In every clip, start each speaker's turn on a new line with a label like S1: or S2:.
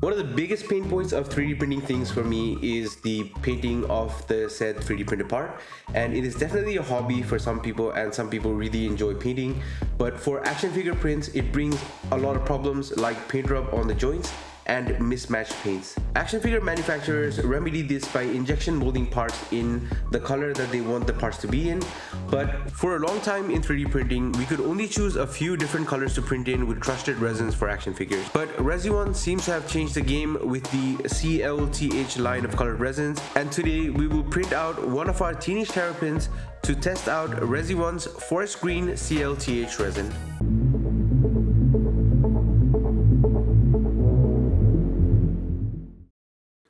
S1: One of the biggest pain points of 3D printing things for me is the painting of the said 3D printed part, and it is definitely a hobby for some people, and some people really enjoy painting, but for action figure prints it brings a lot of problems like paint rub on the joints and mismatched paints. Action figure manufacturers remedy this by injection molding parts in the color that they want the parts to be in, but for a long time in 3D printing we could only choose a few different colors to print in with trusted resins for action figures. But Resione seems to have changed the game with the CL-TH line of colored resins, and today we will print out one of our Teenage Terrapins to test out Resione's forest green CL-TH resin.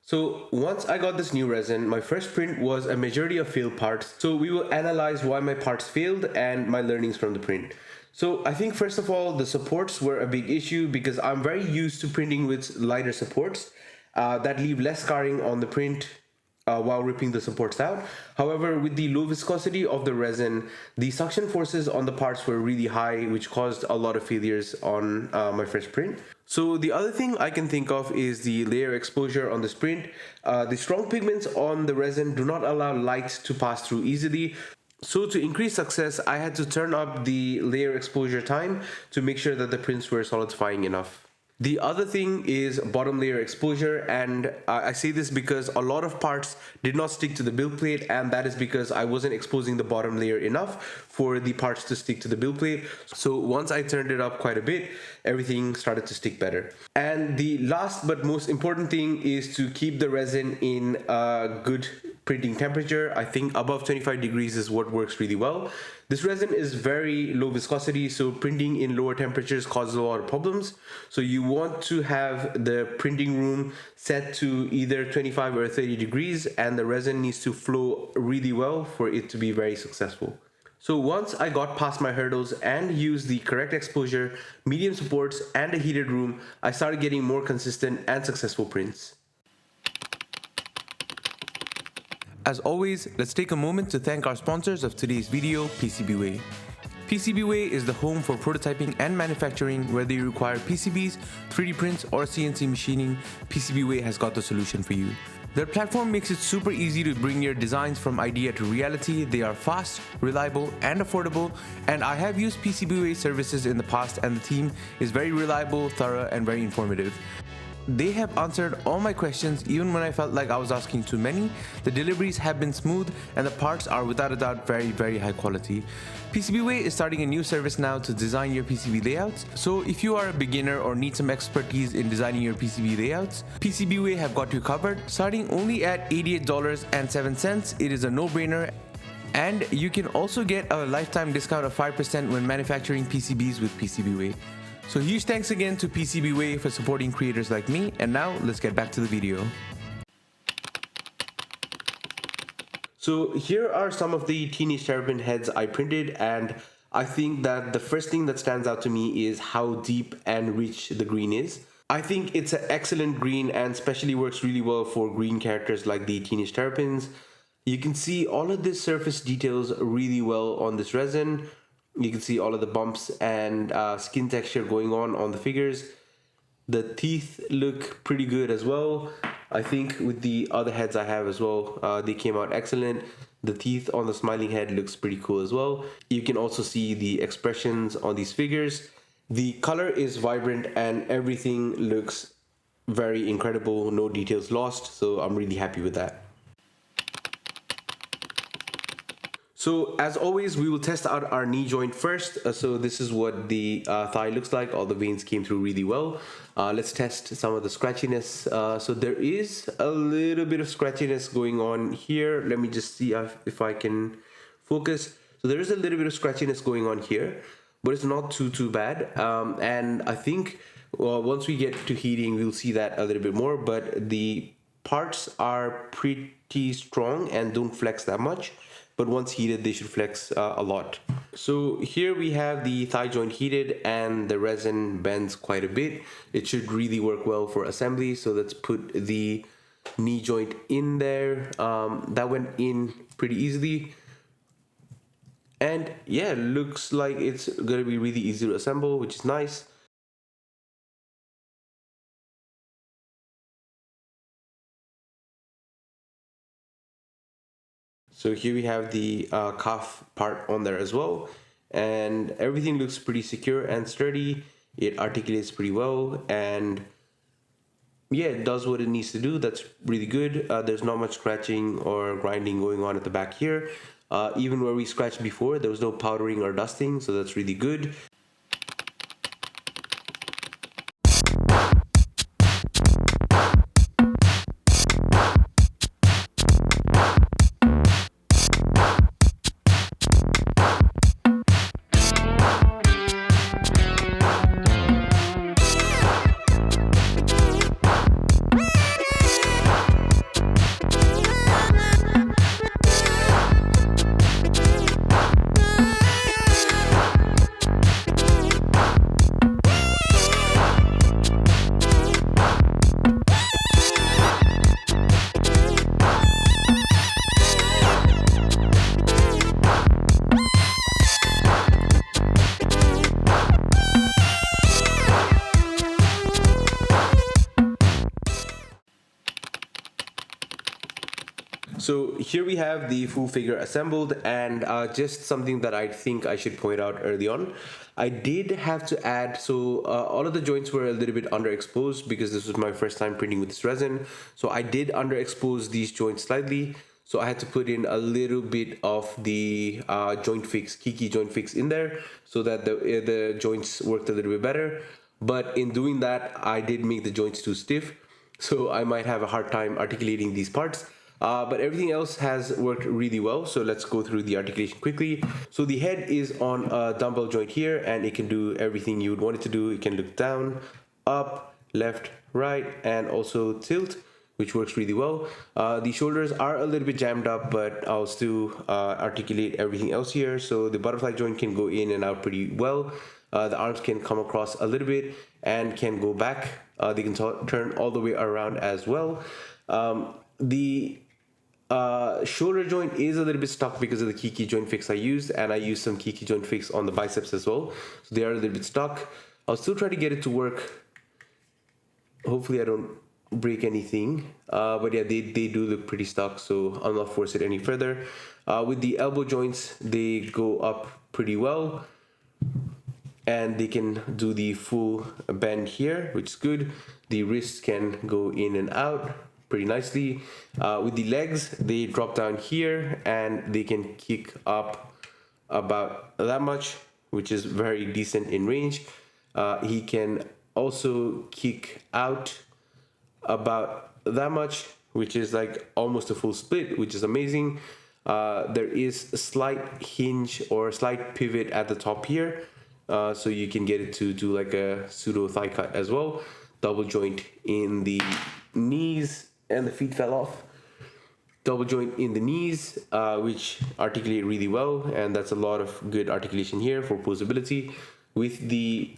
S1: So once I got this new resin, my first print was a majority of failed parts. So we will analyze why my parts failed and my learnings from the print. So I think first of all, the supports were a big issue because I'm very used to printing with lighter supports that leave less scarring on the print while ripping the supports out. However, with the low viscosity of the resin, the suction forces on the parts were really high, which caused a lot of failures on my first print. So the other thing I can think of is the layer exposure on this print. The strong pigments on the resin do not allow light to pass through easily. So to increase success, I had to turn up the layer exposure time to make sure that the prints were solidifying enough. The other thing is bottom layer exposure, and I say this because a lot of parts did not stick to the build plate, and that is because I wasn't exposing the bottom layer enough for the parts to stick to the build plate. So once I turned it up quite a bit, everything started to stick better. And the last but most important thing is to keep the resin in a good printing temperature. I think above 25 degrees is what works really well. This resin is very low viscosity, so printing in lower temperatures causes a lot of problems. So you want to have the printing room set to either 25 or 30 degrees, and the resin needs to flow really well for it to be very successful. So once I got past my hurdles and used the correct exposure, medium supports, and a heated room, I started getting more consistent and successful prints. As always, let's take a moment to thank our sponsors of today's video, PCBWay. PCBWay is the home for prototyping and manufacturing. Whether you require PCBs, 3D prints, or CNC machining, PCBWay has got the solution for you. Their platform makes it super easy to bring your designs from idea to reality. They are fast, reliable, and affordable, and I have used PCBWay services in the past, and the team is very reliable, thorough, and very informative. They have answered all my questions even when I felt like I was asking too many. The deliveries have been smooth, and the parts are without a doubt very high quality. PCBWay is starting a new service now to design your PCB layouts. So if you are a beginner or need some expertise in designing your PCB layouts, PCBWay have got you covered. Starting only at $88.07, it is a no-brainer. And you can also get a lifetime discount of 5% when manufacturing PCBs with PCBWay. So huge thanks again to PCBWay for supporting creators like me, and now let's get back to the video. So here are some of the Teenage Terrapin heads I printed, and I think that the first thing that stands out to me is how deep and rich the green is. I think it's an excellent green and especially works really well for green characters like the Teenage Terrapins. You can see all of this surface details really well on this resin. You can see all of the bumps and skin texture going on the figures. The teeth look pretty good as well. I think with the other heads I have as well, they came out excellent. The teeth on the smiling head looks pretty cool as well. You can also see the expressions on these figures. The color is vibrant and everything looks very incredible. No details lost, so I'm really happy with that. So as always, we will test out our knee joint first. So this is what the thigh looks like. All the veins came through really well. Let's test some of the scratchiness. So there is a little bit of scratchiness going on here. Let me just see if I can focus. So there is a little bit of scratchiness going on here, but it's not too bad. And I think once we get to heating, we'll see that a little bit more. But the parts are pretty strong and don't flex that much. But once heated, they should flex a lot. So here we have the thigh joint heated and the resin bends quite a bit. It should really work well for assembly. So let's put the knee joint in there. That went in pretty easily. And yeah, looks like it's gonna be really easy to assemble, which is nice. So here we have the cuff part on there as well, and everything looks pretty secure and sturdy. It articulates pretty well, and yeah, it does what it needs to do. That's really good. There's not much scratching or grinding going on at the back here. Even where we scratched before, there was no powdering or dusting, so that's really good. So here we have the full figure assembled, and just something that I think I should point out early on. I did have to add, so all of the joints were a little bit underexposed because this was my first time printing with this resin. So I did underexpose these joints slightly. So I had to put in a little bit of the joint fix, Kiki joint fix in there so that the joints worked a little bit better. But in doing that, I did make the joints too stiff. So I might have a hard time articulating these parts. But everything else has worked really well. So let's go through the articulation quickly. So the head is on a dumbbell joint here, and it can do everything you would want it to do. It can look down, up, left, right, and also tilt, which works really well. The shoulders are a little bit jammed up, but I'll still articulate everything else here. So the butterfly joint can go in and out pretty well. The arms can come across a little bit and can go back. They can turn all the way around as well. The shoulder joint is a little bit stuck because of the Kiki joint fix I used, and I used some Kiki joint fix on the biceps as well, so they are a little bit stuck. I'll still try to get it to work. Hopefully I don't break anything, but yeah, they do look pretty stuck, so I'll not force it any further. With the elbow joints, they go up pretty well, and they can do the full bend here, which is good. The wrists can go in and out pretty nicely. With the legs, they drop down here and they can kick up about that much, which is very decent in range. He can also kick out about that much, which is like almost a full split, which is amazing. There is a slight hinge or a slight pivot at the top here, so you can get it to do like a pseudo thigh cut as well. Double joint in the knees, and the feet fell off. Double joint in the knees, which articulate really well, and that's a lot of good articulation here for posability. With the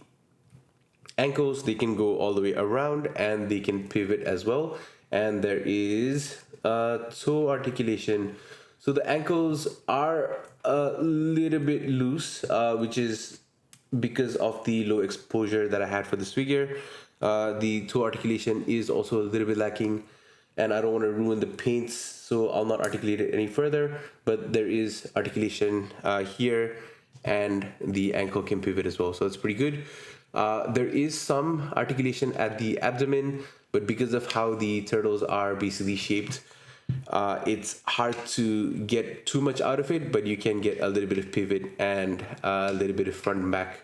S1: ankles, they can go all the way around and they can pivot as well. And there is toe articulation. So the ankles are a little bit loose, which is because of the low exposure that I had for this figure. The toe articulation is also a little bit lacking, and I don't want to ruin the paints, so I'll not articulate it any further, but there is articulation here, and the ankle can pivot as well, so it's pretty good. There is some articulation at the abdomen, but because of how the turtles are basically shaped, it's hard to get too much out of it, but you can get a little bit of pivot and a little bit of front and back.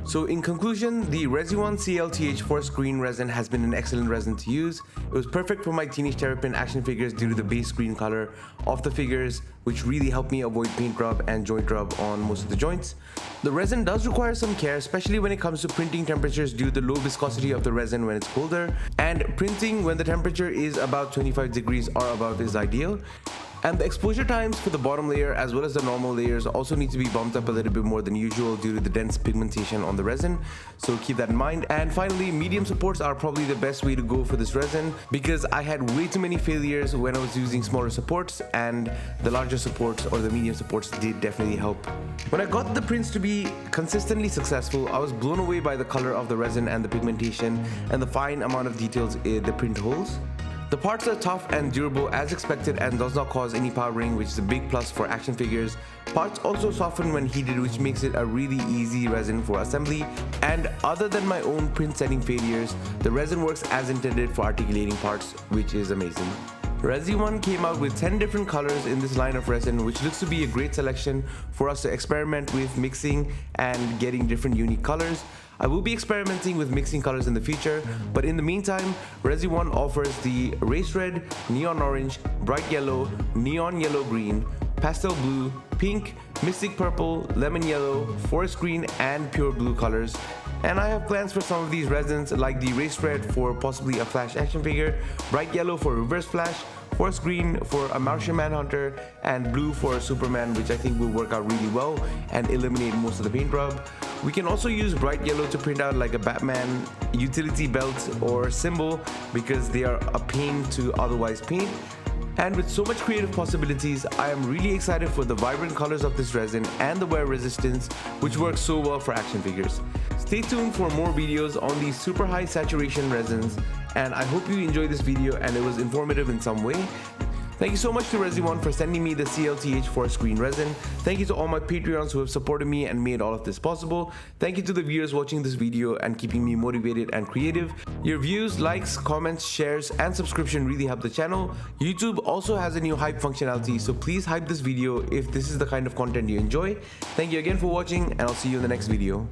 S1: So in conclusion, the Resione CL-TH Forest Green resin has been an excellent resin to use. It was perfect for my Teenage Terrapin action figures due to the base green color of the figures, which really helped me avoid paint rub and joint rub on most of the joints. The resin does require some care, especially when it comes to printing temperatures due to the low viscosity of the resin when it's colder, and printing when the temperature is about 25 degrees or above is ideal. And the exposure times for the bottom layer as well as the normal layers also need to be bumped up a little bit more than usual due to the dense pigmentation on the resin, so keep that in mind. And finally, medium supports are probably the best way to go for this resin because I had way too many failures when I was using smaller supports, and the larger supports or the medium supports did definitely help. When I got the prints to be consistently successful, I was blown away by the color of the resin and the pigmentation and the fine amount of details the print holds. The parts are tough and durable as expected and does not cause any powdering, which is a big plus for action figures. Parts also soften when heated, which makes it a really easy resin for assembly. And other than my own print setting failures, the resin works as intended for articulating parts, which is amazing. Resione came out with 10 different colors in this line of resin, which looks to be a great selection for us to experiment with mixing and getting different unique colors. I will be experimenting with mixing colors in the future, but in the meantime, Resione offers the race red, neon orange, bright yellow, neon yellow green, pastel blue, pink, mystic purple, lemon yellow, forest green, and pure blue colors. And I have plans for some of these resins, like the race red for possibly a Flash action figure, bright yellow for reverse Flash, forest green for a Martian Manhunter, and blue for Superman, which I think will work out really well and eliminate most of the paint rub. We can also use bright yellow to print out like a Batman utility belt or symbol, because they are a pain to otherwise paint. And with so much creative possibilities, I am really excited for the vibrant colors of this resin and the wear resistance, which works so well for action figures. Stay tuned for more videos on these super high saturation resins, and I hope you enjoyed this video and it was informative in some way. Thank you so much to Resione for sending me the CL-TH forest green resin. Thank you to all my Patreons who have supported me and made all of this possible. Thank you to the viewers watching this video and keeping me motivated and creative. Your views, likes, comments, shares, and subscription really help the channel. YouTube also has a new hype functionality, so please hype this video if this is the kind of content you enjoy. Thank you again for watching, and I'll see you in the next video.